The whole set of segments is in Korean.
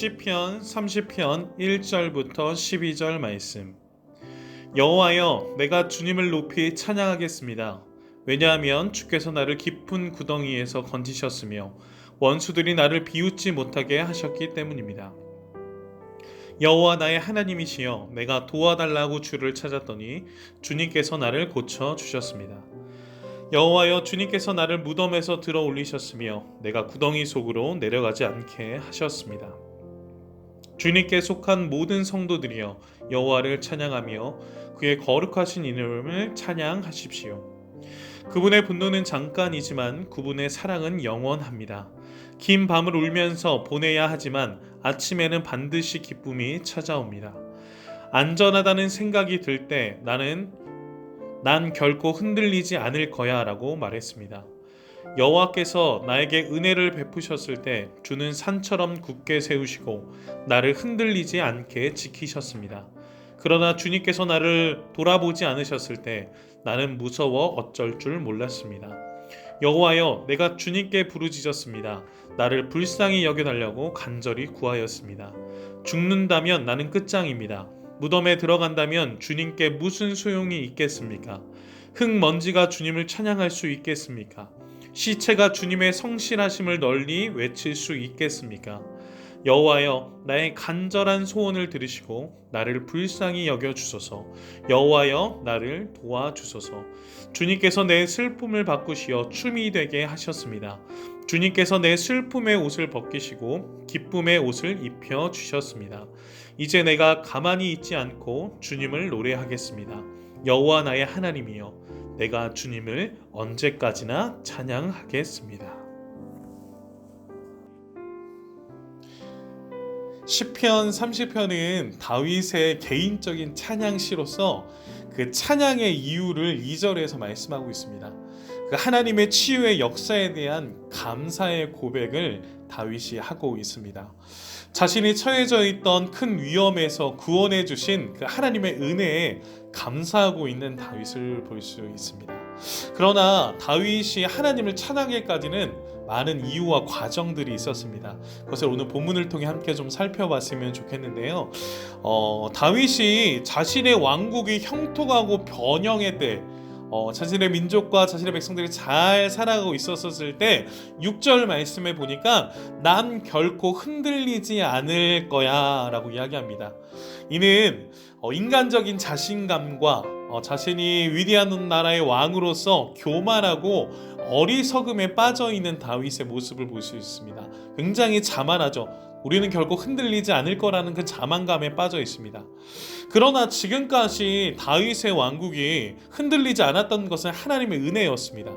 시편 30편 1절부터 12절 말씀. 여호와여, 내가 주님을 높이 찬양하겠습니다. 왜냐하면 주께서 나를 깊은 구덩이에서 건지셨으며 원수들이 나를 비웃지 못하게 하셨기 때문입니다. 여호와 나의 하나님이시여, 내가 도와달라고 주를 찾았더니 주님께서 나를 고쳐 주셨습니다. 여호와여, 주님께서 나를 무덤에서 들어 올리셨으며 내가 구덩이 속으로 내려가지 않게 하셨습니다. 주님께 속한 모든 성도들이여, 여호와를 찬양하며 그의 거룩하신 이름을 찬양하십시오. 그분의 분노는 잠깐이지만 그분의 사랑은 영원합니다. 긴 밤을 울면서 보내야 하지만 아침에는 반드시 기쁨이 찾아옵니다. 안전하다는 생각이 들 때 난 결코 흔들리지 않을 거야 라고 말했습니다. 여호와께서 나에게 은혜를 베푸셨을 때 주는 산처럼 굳게 세우시고 나를 흔들리지 않게 지키셨습니다. 그러나 주님께서 나를 돌아보지 않으셨을 때 나는 무서워 어쩔 줄 몰랐습니다. 여호와여, 내가 주님께 부르짖었습니다. 나를 불쌍히 여겨달라고 간절히 구하였습니다. 죽는다면 나는 끝장입니다. 무덤에 들어간다면 주님께 무슨 소용이 있겠습니까? 흙먼지가 주님을 찬양할 수 있겠습니까? 시체가 주님의 성실하심을 널리 외칠 수 있겠습니까? 여호와여, 나의 간절한 소원을 들으시고 나를 불쌍히 여겨주소서. 여호와여, 나를 도와주소서. 주님께서 내 슬픔을 바꾸시어 춤이 되게 하셨습니다. 주님께서 내 슬픔의 옷을 벗기시고 기쁨의 옷을 입혀 주셨습니다. 이제 내가 가만히 있지 않고 주님을 노래하겠습니다. 여호와 나의 하나님이여, 내가 주님을 언제까지나 찬양하겠습니다. 시편 30편은 다윗의 개인적인 찬양시로서 그 찬양의 이유를 2절에서 말씀하고 있습니다. 그 하나님의 치유의 역사에 대한 감사의 고백을 다윗이 하고 있습니다. 자신이 처해져 있던 큰 위험에서 구원해 주신 그 하나님의 은혜에 감사하고 있는 다윗을 볼 수 있습니다. 그러나 다윗이 하나님을 찬양하기까지는 많은 이유와 과정들이 있었습니다. 그것을 오늘 본문을 통해 함께 좀 살펴봤으면 좋겠는데요. 다윗이 자신의 왕국이 형통하고 번영의 때, 자신의 민족과 자신의 백성들이 잘 살아가고 있었을 때 6절 말씀에 보니까 난 결코 흔들리지 않을 거야 라고 이야기합니다. 이는 인간적인 자신감과 자신이 위대한 나라의 왕으로서 교만하고 어리석음에 빠져있는 다윗의 모습을 볼 수 있습니다. 굉장히 자만하죠. 우리는 결코 흔들리지 않을 거라는 그 자만감에 빠져 있습니다. 그러나 지금까지 다윗의 왕국이 흔들리지 않았던 것은 하나님의 은혜였습니다.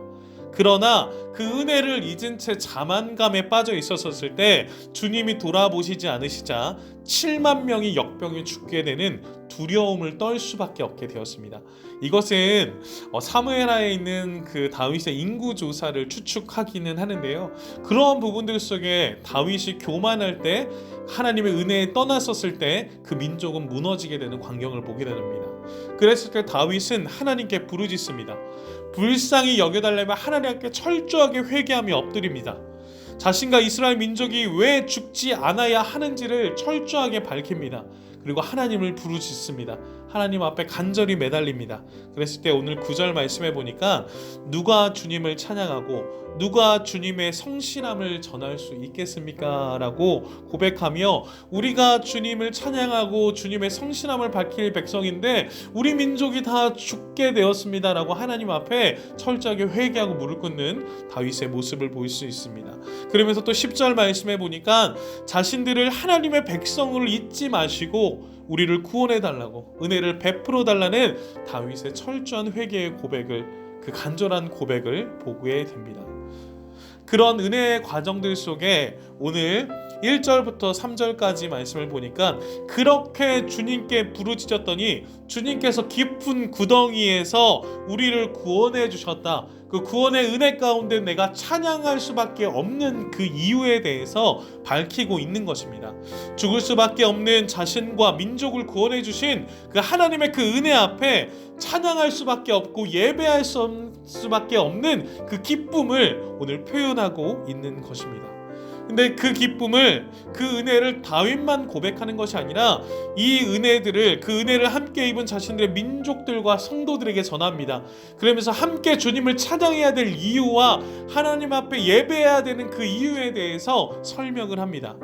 그러나 그 은혜를 잊은 채 자만감에 빠져 있었을 때 주님이 돌아보시지 않으시자 7만 명이 역병에 죽게 되는 두려움을 떨 수밖에 없게 되었습니다. 이것은 사무엘하에 있는 그 다윗의 인구 조사를 추측하기는 하는데요. 그러한 부분들 속에 다윗이 교만할 때 하나님의 은혜에 떠났었을 때 그 민족은 무너지게 되는 광경을 보게 됩니다. 그랬을 때 다윗은 하나님께 부르짖습니다. 불쌍히 여겨달라며 하나님께 철저하게 회개하며 엎드립니다. 자신과 이스라엘 민족이 왜 죽지 않아야 하는지를 철저하게 밝힙니다. 그리고 하나님을 부르짖습니다. 하나님 앞에 간절히 매달립니다. 그랬을 때 오늘 9절 말씀해 보니까 누가 주님을 찬양하고 누가 주님의 성실함을 전할 수 있겠습니까? 라고 고백하며 우리가 주님을 찬양하고 주님의 성실함을 밝힐 백성인데 우리 민족이 다 죽게 되었습니다 라고 하나님 앞에 철저하게 회개하고 무릎 꿇는 다윗의 모습을 볼 수 있습니다. 그러면서 또 10절 말씀해 보니까 자신들을 하나님의 백성을 잊지 마시고 우리를 구원해 달라고 은혜를 베풀어 달라는 다윗의 철저한 회개의 고백을, 그 간절한 고백을 보게 됩니다. 그런 은혜의 과정들 속에 오늘 1절부터 3절까지 말씀을 보니까 그렇게 주님께 부르짖었더니 주님께서 깊은 구덩이에서 우리를 구원해 주셨다. 그 구원의 은혜 가운데 내가 찬양할 수밖에 없는 그 이유에 대해서 밝히고 있는 것입니다. 죽을 수밖에 없는 자신과 민족을 구원해 주신 그 하나님의 그 은혜 앞에 찬양할 수밖에 없고 예배할 수밖에 없는 그 기쁨을 오늘 표현하고 있는 것입니다. 근데 그 기쁨을, 그 은혜를 다윗만 고백하는 것이 아니라 이 은혜들을, 그 은혜를 함께 입은 자신들의 민족들과 성도들에게 전합니다. 그러면서 함께 주님을 찬양해야 될 이유와 하나님 앞에 예배해야 되는 그 이유에 대해서 설명을 합니다.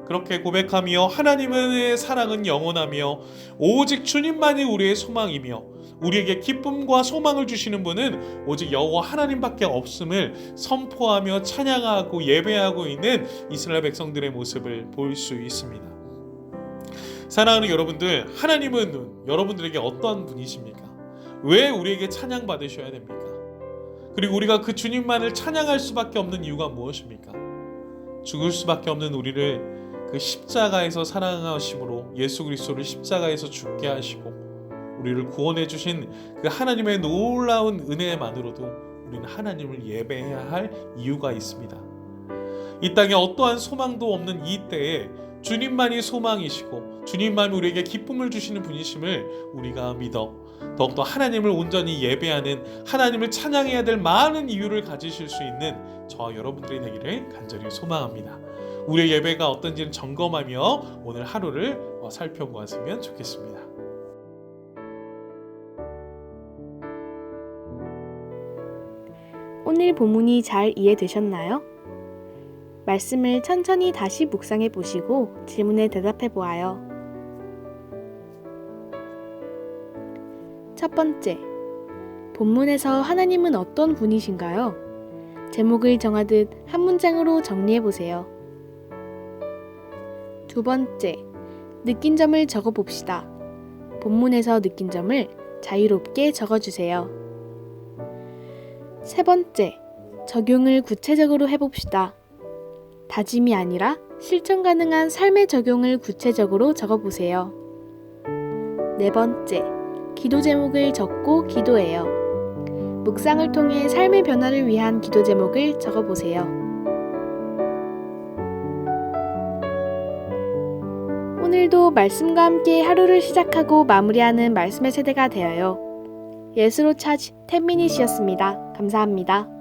그렇게 고백하며 하나님의 사랑은 영원하며 오직 주님만이 우리의 소망이며 우리에게 기쁨과 소망을 주시는 분은 오직 여호와 하나님밖에 없음을 선포하며 찬양하고 예배하고 있는 이스라엘 백성들의 모습을 볼 수 있습니다. 사랑하는 여러분들, 하나님은 여러분들에게 어떤 분이십니까? 왜 우리에게 찬양 받으셔야 됩니까? 그리고 우리가 그 주님만을 찬양할 수밖에 없는 이유가 무엇입니까? 죽을 수밖에 없는 우리를 그 십자가에서 사랑하심으로 예수 그리스도를 십자가에서 죽게 하시고 우리를 구원해 주신 그 하나님의 놀라운 은혜만으로도 우리는 하나님을 예배해야 할 이유가 있습니다. 이 땅에 어떠한 소망도 없는 이 때에 주님만이 소망이시고 주님만이 우리에게 기쁨을 주시는 분이심을 우리가 믿어 더욱더 하나님을 온전히 예배하는, 하나님을 찬양해야 될 많은 이유를 가지실 수 있는 저와 여러분들이 되기를 간절히 소망합니다. 우리의 예배가 어떤지는 점검하며 오늘 하루를 살펴보았으면 좋겠습니다. 오늘 본문이 잘 이해되셨나요? 말씀을 천천히 다시 묵상해 보시고 질문에 대답해 보아요. 첫 번째, 본문에서 하나님은 어떤 분이신가요? 제목을 정하듯 한 문장으로 정리해 보세요. 두 번째, 느낀 점을 적어 봅시다. 본문에서 느낀 점을 자유롭게 적어주세요. 세 번째, 적용을 구체적으로 해봅시다. 다짐이 아니라 실천 가능한 삶의 적용을 구체적으로 적어보세요. 네 번째, 기도 제목을 적고 기도해요. 묵상을 통해 삶의 변화를 위한 기도 제목을 적어보세요. 오늘도 말씀과 함께 하루를 시작하고 마무리하는 말씀의 세대가 되어요. 예수로 차지 10미닛이었습니다. 감사합니다.